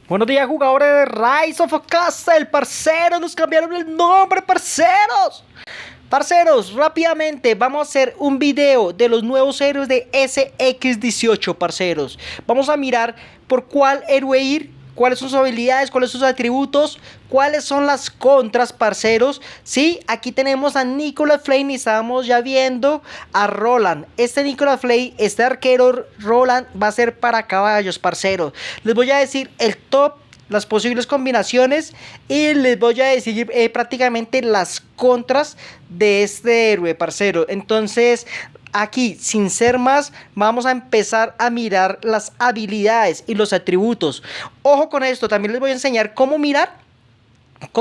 Buenos días, jugadores de Rise of Castle, parceros, nos cambiaron el nombre, parceros. Parceros, rápidamente vamos a hacer un video de los nuevos héroes de SX18, parceros. Vamos a mirar por cuál héroe ir, cuáles son sus habilidades, cuáles son sus atributos, cuáles son las contras, parceros. Sí, aquí tenemos a Nicolas Flame y estábamos ya viendo a Roland. Este Nicolas Flame, este arquero Roland va a ser para caballos, parceros. Les voy a decir el top, las posibles combinaciones y les voy a decir prácticamente las contras de este héroe, parcero. Entonces aquí, sin ser más, vamos a empezar a mirar las habilidades y los atributos. Ojo con esto, también les voy a enseñar cómo mirar qué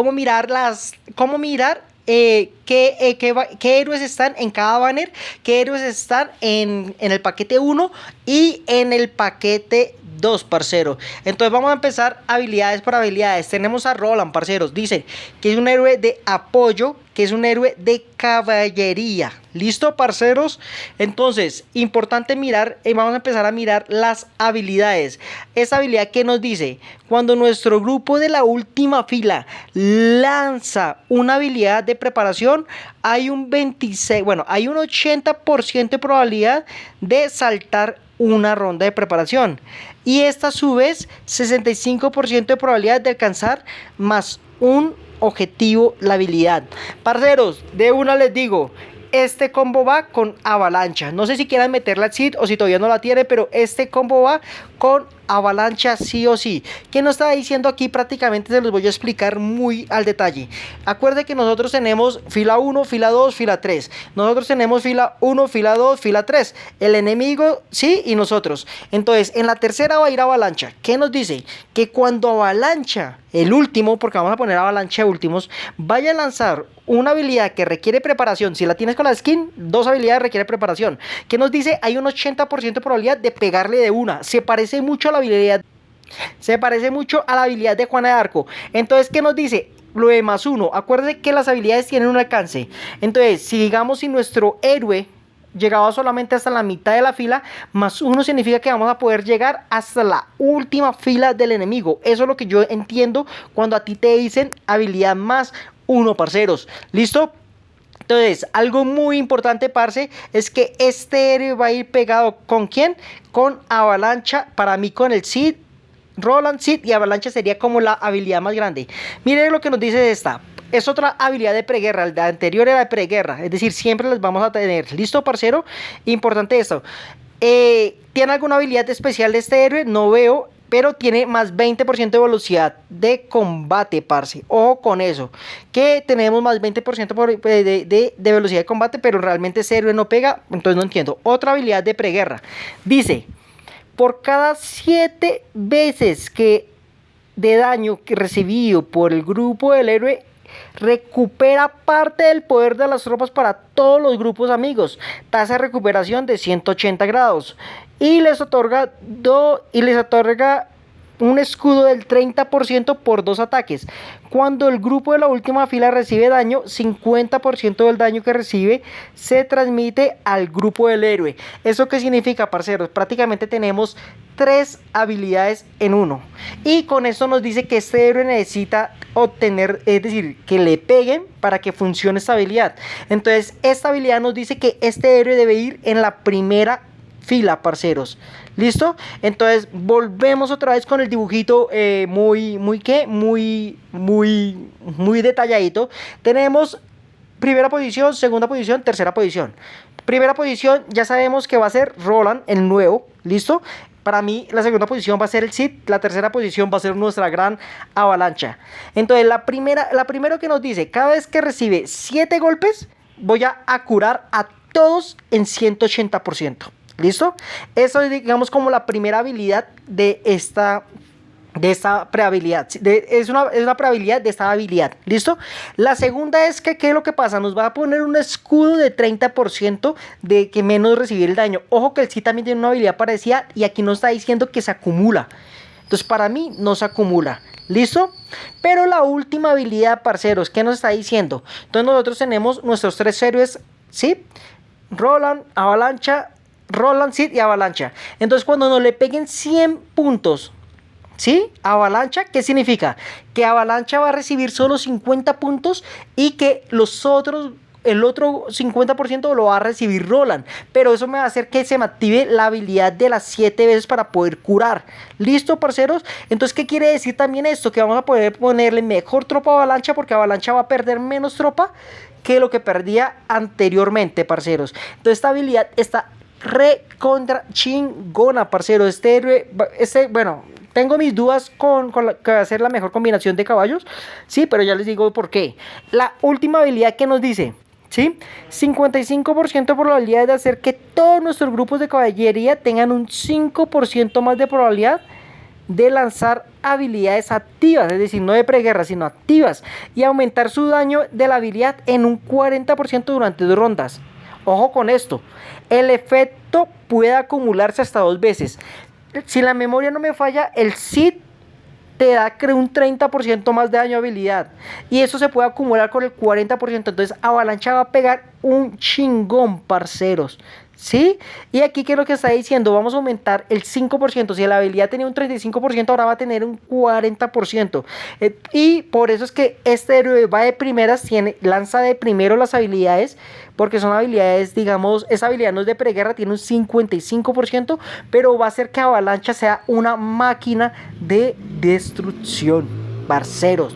héroes están en cada banner, qué héroes están en el paquete 1 y en el paquete 2, parcero. Entonces vamos a empezar habilidades por habilidades. Tenemos a Roland, parceros. Dice que es un héroe de apoyo, que es un héroe de caballería. ¿Listo, parceros? Entonces, importante mirar, vamos a empezar a mirar las habilidades. Esta habilidad que nos dice, cuando nuestro grupo de la última fila lanza una habilidad de preparación, hay un 80% de probabilidad de saltar una ronda de preparación. Y esta a su vez, 65% de probabilidad de alcanzar más un objetivo, la habilidad. Parceros, de una les digo, este combo va con avalancha. No sé si quieran meterla al Seed o si todavía no la tiene, pero este combo va con avalancha sí o sí. ¿Qué nos está diciendo aquí? Prácticamente se los voy a explicar muy al detalle. Acuérdense que nosotros tenemos fila 1, fila 2, fila 3. Nosotros tenemos fila 1, fila 2, fila 3. El enemigo sí y nosotros. Entonces en la tercera va a ir avalancha. ¿Qué nos dice? Que cuando avalancha, el último, porque vamos a poner avalancha últimos, vaya a lanzar una habilidad que requiere preparación. Si la tienes con la skin, dos habilidades requiere preparación. ¿Qué nos dice? Hay un 80% de probabilidad de pegarle de una. Se parece mucho a la habilidad. Se parece mucho a la habilidad de Juana de Arco. Entonces, ¿qué nos dice? Lo de más uno. Acuérdense que las habilidades tienen un alcance. Entonces, si digamos si nuestro héroe llegaba solamente hasta la mitad de la fila, más uno significa que vamos a poder llegar hasta la última fila del enemigo. Eso es lo que yo entiendo cuando a ti te dicen habilidad más uno, parceros. ¿Listo? Entonces, algo muy importante, parce, es que este héroe va a ir pegado ¿con quién? Con avalancha, para mí con el Seed, Roland, Seed y avalancha sería como la habilidad más grande. Miren lo que nos dice esta. Es otra habilidad de preguerra, la anterior era de preguerra, es decir, siempre las vamos a tener. ¿Listo, parcero? Importante esto. ¿Tiene alguna habilidad especial de este héroe? No veo, pero tiene más 20% de velocidad de combate, parce. Ojo con eso, que tenemos más 20% de velocidad de combate, pero realmente ese héroe no pega, entonces no entiendo. Otra habilidad de preguerra. Dice, por cada 7 veces de daño que recibido por el grupo del héroe, recupera parte del poder de las tropas para todos los grupos amigos. Tasa de recuperación de 180 grados. Y les otorga un escudo del 30% por 2 ataques. Cuando el grupo de la última fila recibe daño, 50% del daño que recibe se transmite al grupo del héroe. ¿Eso qué significa, parceros? Prácticamente tenemos 3 habilidades en uno. Y con esto nos dice que este héroe necesita obtener, es decir, que le peguen para que funcione esta habilidad. Entonces, esta habilidad nos dice que este héroe debe ir en la primera fila, parceros. ¿Listo? Entonces volvemos otra vez con el dibujito muy detalladito. Tenemos primera posición, segunda posición, tercera posición. Primera posición ya sabemos que va a ser Roland, el nuevo. ¿Listo? Para mí la segunda posición va a ser el Seed, la tercera posición va a ser nuestra gran avalancha. Entonces la primera que nos dice, cada vez que recibe 7 golpes, voy a curar a todos en 180%. ¿Listo? Eso es, digamos, como la primera habilidad de esta prehabilidad. Es una prehabilidad de esta habilidad. ¿Listo? La segunda es que, ¿qué es lo que pasa? Nos va a poner un escudo de 30% de que menos recibir el daño. Ojo que el sí también tiene una habilidad parecida y aquí nos está diciendo que se acumula. Entonces, para mí no se acumula. ¿Listo? Pero la última habilidad, parceros, ¿qué nos está diciendo? Entonces, nosotros tenemos nuestros 3 héroes, ¿sí? Roland, avalancha, Roland, Seed y avalancha. Entonces cuando nos le peguen 100 puntos ¿Sí? Avalancha, ¿qué significa? Que Avalancha va a recibir solo 50 puntos y que el otro 50% lo va a recibir Roland. Pero eso me va a hacer que se me active la habilidad de las 7 veces para poder curar. ¿Listo, parceros? Entonces, ¿qué quiere decir también esto? Que vamos a poder ponerle mejor tropa a Avalancha porque Avalancha va a perder menos tropa que lo que perdía anteriormente, parceros. Entonces, esta habilidad está re contra chingona, parceros. Bueno, tengo mis dudas con que va a ser la mejor combinación de caballos. Sí, pero ya les digo por qué. La última habilidad que nos dice, ¿sí? 55% de probabilidad de hacer que todos nuestros grupos de caballería tengan un 5% más de probabilidad de lanzar habilidades activas, es decir, no de preguerra, sino activas, y aumentar su daño de la habilidad en un 40% durante 2 rondas. Ojo con esto, el efecto puede acumularse hasta 2 veces. Si la memoria no me falla, el Cid te da, creo, un 30% más de daño de habilidad. Y eso se puede acumular con el 40%. Entonces, Avalancha va a pegar un chingón, parceros. ¿Sí? Y aquí, ¿qué es lo que está diciendo? Vamos a aumentar el 5%. Si la habilidad tenía un 35%, ahora va a tener un 40%. Y por eso es que este héroe va de primeras, lanza de primero las habilidades. Porque son habilidades, digamos, esa habilidad no es de preguerra, tiene un 55%. Pero va a hacer que Avalancha sea una máquina de destrucción, parceros.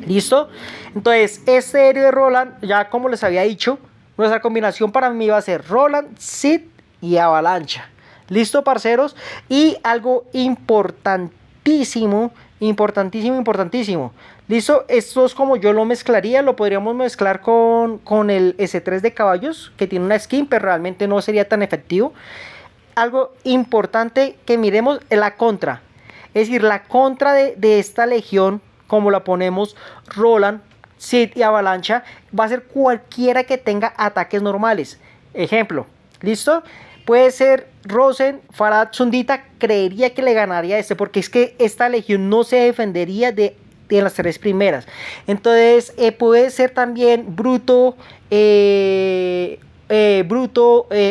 ¿Listo? Entonces, este héroe de Roland, ya como les había dicho, nuestra combinación para mí va a ser Roland, Cid y Avalancha. ¿Listo, parceros? Y algo importantísimo, importantísimo. ¿Listo? Esto es como yo lo mezclaría. Lo podríamos mezclar con el S3 de caballos, que tiene una skin, pero realmente no sería tan efectivo. Algo importante que miremos es la contra. Es decir, la contra de esta legión, como la ponemos, Roland, Cid y Avalancha, va a ser cualquiera que tenga ataques normales. Ejemplo, ¿listo? Puede ser Rosen, Farad, Sundita. Creería que le ganaría este, porque es que esta legión no se defendería de las 3 primeras. Entonces, puede ser también Bruto,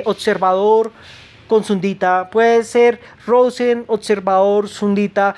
Observador con Sundita. Puede ser Rosen, Observador, Sundita.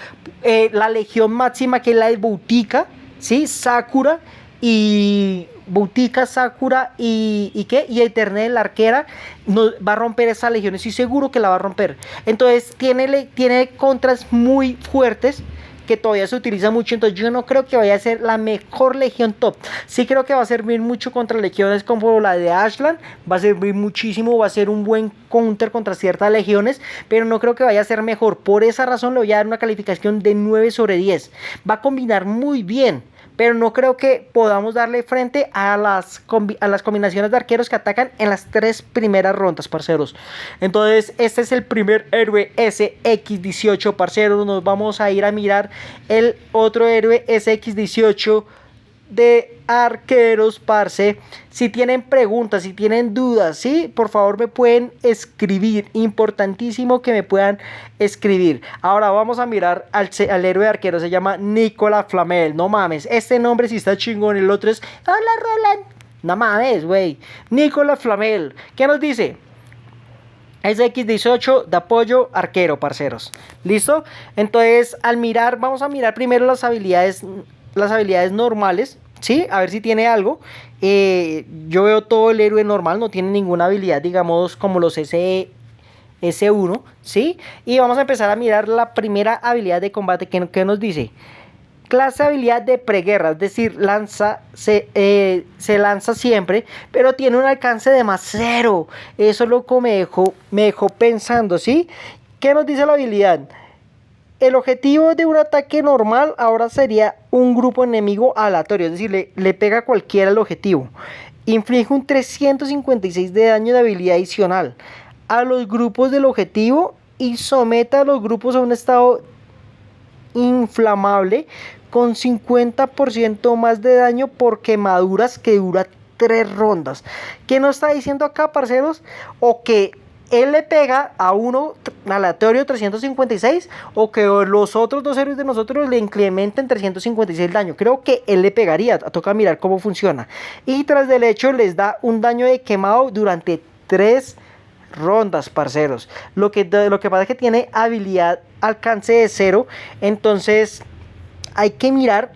La legión máxima, que es la de Boutica, ¿sí? Sakura y Boutica, Sakura y ¿qué? Y Eternel, la arquera, no, va a romper esa legión, estoy seguro que la va a romper. Entonces tiene contras muy fuertes que todavía se utiliza mucho. Entonces yo no creo que vaya a ser la mejor legión top. Sí creo que va a servir mucho contra legiones como la de Ashland, va a servir muchísimo, va a ser un buen counter contra ciertas legiones, pero no creo que vaya a ser mejor. Por esa razón le voy a dar una calificación de 9/10. Va a combinar muy bien, pero no creo que podamos darle frente a las combinaciones de arqueros que atacan en las 3 primeras rondas, parceros. Entonces, este es el primer héroe SX18, parceros. Nos vamos a ir a mirar el otro héroe SX18 de arqueros, parce. Si tienen preguntas, si tienen dudas, ¿sí? Por favor me pueden escribir. Importantísimo que me puedan escribir. Ahora vamos a mirar al héroe de arqueros. Se llama Nicolas Flamel. No mames, este nombre sí está chingón. El otro es hola Roland. No mames, güey. Nicolas Flamel. ¿Qué nos dice? SX18 de apoyo arquero, parceros. ¿Listo? Entonces, vamos a mirar primero las habilidades normales, ¿sí? A ver si tiene algo. Yo veo todo el héroe normal, no tiene ninguna habilidad, digamos, como los S1, ¿sí? Y vamos a empezar a mirar la primera habilidad de combate que nos dice. Clase habilidad de preguerra, es decir, se lanza siempre, pero tiene un alcance de +0. Eso es lo que me dejó pensando, ¿sí? ¿Qué nos dice la habilidad? El objetivo de un ataque normal ahora sería un grupo enemigo aleatorio, es decir, le pega a cualquiera el objetivo. Inflige un 356 de daño de habilidad adicional a los grupos del objetivo y somete a los grupos a un estado inflamable con 50% más de daño por quemaduras que dura 3 rondas. ¿Qué nos está diciendo acá, parceros? O que él le pega a uno aleatorio 356, o que los otros 2 héroes de nosotros le incrementen 356 el daño. Creo que él le pegaría, toca mirar cómo funciona. Y tras del hecho les da un daño de quemado durante 3 rondas, parceros. Lo que pasa es que tiene habilidad alcance de 0. Entonces hay que mirar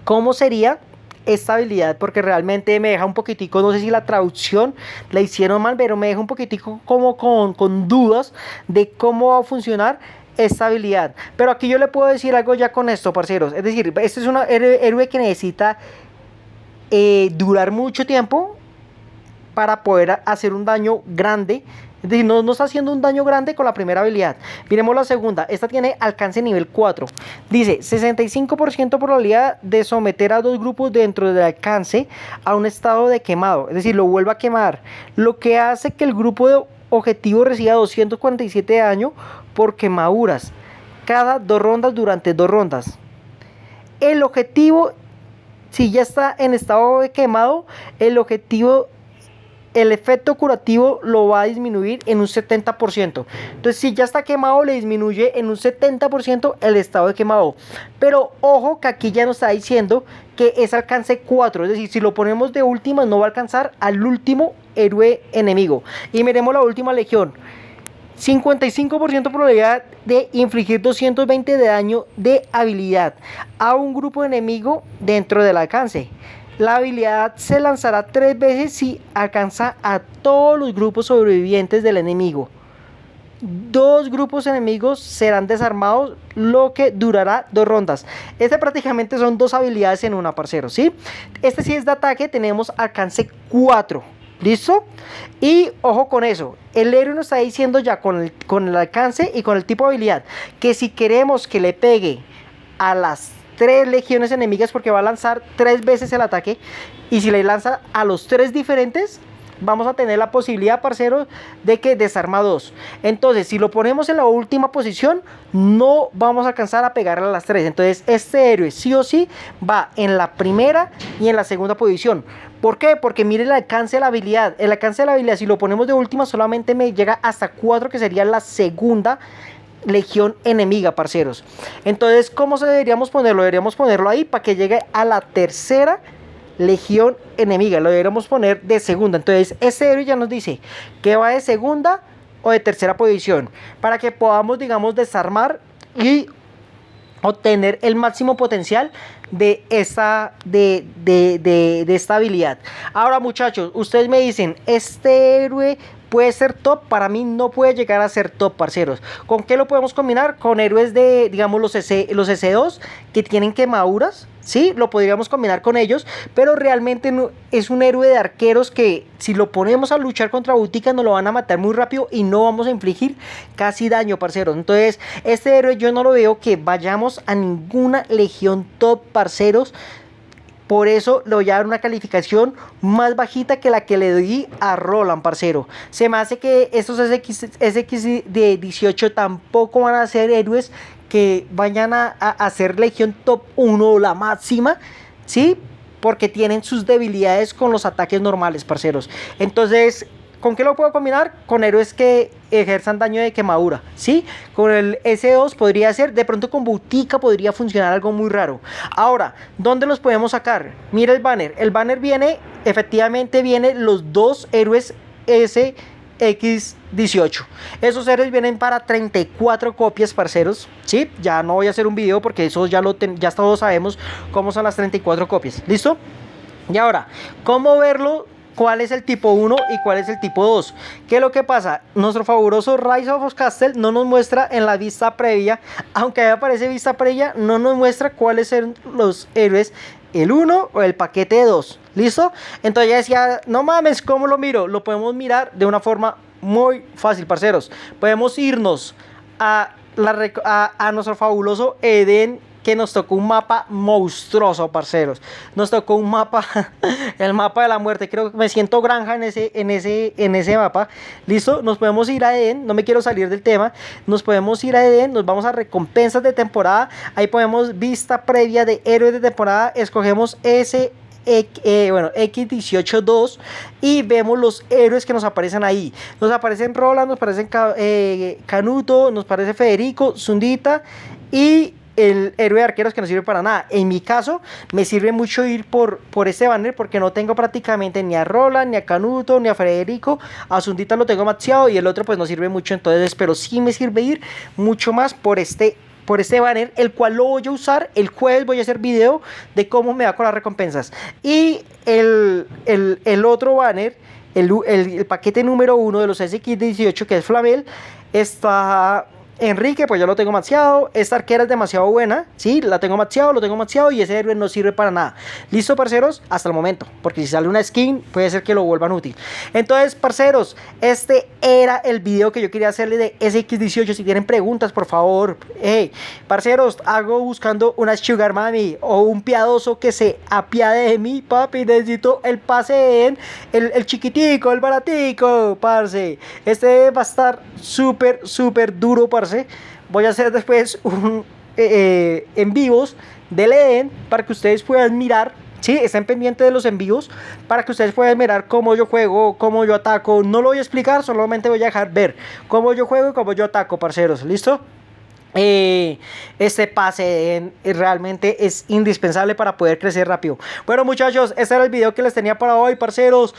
cómo sería esta habilidad, porque realmente me deja un poquitico, no sé si la traducción la hicieron mal, pero me deja un poquitico como con dudas de cómo va a funcionar esta habilidad. Pero aquí yo le puedo decir algo ya con esto, parceros. Es decir, este es un héroe que necesita durar mucho tiempo para poder hacer un daño grande. Es decir, no está haciendo un daño grande con la primera habilidad. Miremos la segunda. Esta tiene alcance nivel 4. Dice 65% probabilidad de someter a dos grupos dentro del alcance a un estado de quemado. Es decir, lo vuelve a quemar. Lo que hace que el grupo de objetivo reciba 247 de daño por quemaduras cada 2 rondas durante 2 rondas. El objetivo, si ya está en estado de quemado, el efecto curativo lo va a disminuir en un 70%. Entonces, si ya está quemado, le disminuye en un 70% el estado de quemado. Pero ojo que aquí ya nos está diciendo que es alcance 4. Es decir, si lo ponemos de última, no va a alcanzar al último héroe enemigo. Y miremos la última legión. 55% probabilidad de infligir 220 de daño de habilidad a un grupo enemigo dentro del alcance. La habilidad se lanzará 3 veces si alcanza a todos los grupos sobrevivientes del enemigo. 2 grupos enemigos serán desarmados, lo que durará 2 rondas. Este prácticamente son 2 habilidades en una, parceros, ¿sí? Este sí es de ataque, tenemos alcance 4. ¿Listo? Y ojo con eso, el héroe nos está diciendo ya con el alcance y con el tipo de habilidad que si queremos que le pegue a las 3 legiones enemigas, porque va a lanzar 3 veces el ataque, y si le lanza a los 3 diferentes, vamos a tener la posibilidad, parceros, de que desarma 2. Entonces, si lo ponemos en la última posición, no vamos a alcanzar a pegarle a las 3. Entonces, este héroe sí o sí va en la primera y en la segunda posición. ¿Por qué? Porque mire el alcance de la habilidad. El alcance de la habilidad, si lo ponemos de última, solamente me llega hasta 4, que sería la segunda legión enemiga, parceros. Entonces, ¿cómo se deberíamos ponerlo? Deberíamos ponerlo ahí para que llegue a la tercera legión enemiga. Lo deberíamos poner de segunda. Entonces, ese héroe ya nos dice que va de segunda o de tercera posición, para que podamos, digamos, desarmar y obtener el máximo potencial de esta habilidad. Ahora, muchachos, ustedes me dicen, ¿este héroe puede ser top? Para mí no puede llegar a ser top, parceros. ¿Con qué lo podemos combinar? Con héroes de, digamos, los S2 que tienen quemaduras. Sí, lo podríamos combinar con ellos, pero realmente no, es un héroe de arqueros que si lo ponemos a luchar contra Boutica nos lo van a matar muy rápido y no vamos a infligir casi daño, parceros. Entonces, este héroe yo no lo veo que vayamos a ninguna legión top, parceros. Por eso le voy a dar una calificación más bajita que la que le doy a Roland, parcero. Se me hace que estos SX de 18 tampoco van a ser héroes que vayan a hacer legión top 1 la máxima, ¿sí? Porque tienen sus debilidades con los ataques normales, parceros. Entonces, ¿con qué lo puedo combinar? Con héroes que ejerzan daño de quemadura, ¿sí? Con el S2 podría ser, de pronto con Boutica podría funcionar algo muy raro. Ahora, ¿dónde los podemos sacar? Mira el banner. El banner viene, efectivamente viene los 2 héroes SX18. Esos héroes vienen para 34 copias, parceros, ¿sí? Ya no voy a hacer un video porque eso ya todos sabemos cómo son las 34 copias. ¿Listo? Y ahora, ¿cómo verlo? ¿Cuál es el tipo 1 y cuál es el tipo 2? ¿Qué es lo que pasa? Nuestro fabuloso Rise of Castle no nos muestra en la vista previa, aunque ahí aparece vista previa, no nos muestra cuáles son los héroes, el 1 o el paquete 2. ¿Listo? Entonces ya decía, no mames, ¿cómo lo miro? Lo podemos mirar de una forma muy fácil, parceros. Podemos irnos a nuestro fabuloso Edén, que nos tocó un mapa monstruoso, parceros. Nos tocó un mapa, el mapa de la muerte. Creo que me siento granja en ese mapa. ¿Listo? Nos podemos ir a Edén. No me quiero salir del tema. Nos podemos ir a Edén. Nos vamos a recompensas de temporada. Ahí podemos vista previa de héroes de temporada. Escogemos X18-2 y vemos los héroes que nos aparecen ahí. Nos aparecen Roland, nos aparecen Canuto, nos aparece Federico, Zundita y el héroe de arqueros que no sirve para nada. En mi caso, me sirve mucho ir por este banner porque no tengo prácticamente ni a Roland, ni a Canuto, ni a Federico. A Zundita lo tengo maxeado y el otro pues no sirve mucho, entonces, pero sí me sirve ir mucho más por este banner, el cual lo voy a usar el jueves. Voy a hacer video de cómo me va con las recompensas. Y el otro banner, el paquete número 1 de los SX18, que es Flamel, está Enrique, pues yo lo tengo maxeado. Esta arquera es demasiado buena, sí, la tengo maxeado, lo tengo maxeado y ese héroe no sirve para nada. Listo, parceros, hasta el momento, porque si sale una skin puede ser que lo vuelvan útil. Entonces, parceros, este era el video que yo quería hacerle de SX18. Si tienen preguntas, por favor, parceros, hago buscando una sugar mami o un piadoso que se apiade de mí, papi. Necesito el pase el chiquitico, el baratico, parce. Este va a estar súper duro, parce. Voy a hacer después en vivos del Eden para que ustedes puedan mirar. Sí, estén pendientes de los envíos para que ustedes puedan mirar cómo yo juego, cómo yo ataco. No lo voy a explicar, solamente voy a dejar ver cómo yo juego y cómo yo ataco, parceros. ¿Listo? Este pase realmente es indispensable para poder crecer rápido. Bueno, muchachos, este era el video que les tenía para hoy, parceros.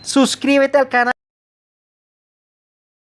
Suscríbete al canal.